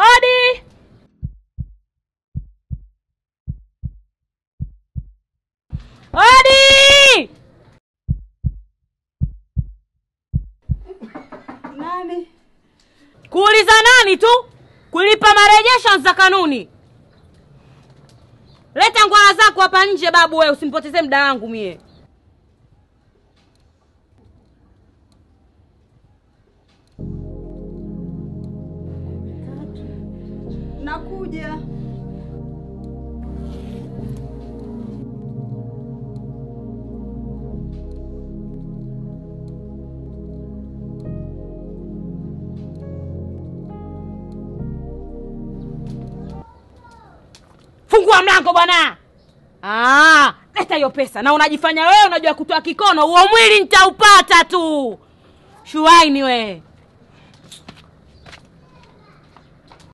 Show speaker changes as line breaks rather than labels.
Odi! Odi!
Nani?
Kuuliza nani tu? Kulipa marejesho za kanuni. Leta ngwala zako hapa nje babu wewe, usimpotezee muda wangu mie.
Nakuja.
Fungua mlango bwana. Leta hiyo pesa na unajifanya wewe unajua kutoa kikono, huo mwili nitaupata tu. Shuaini we.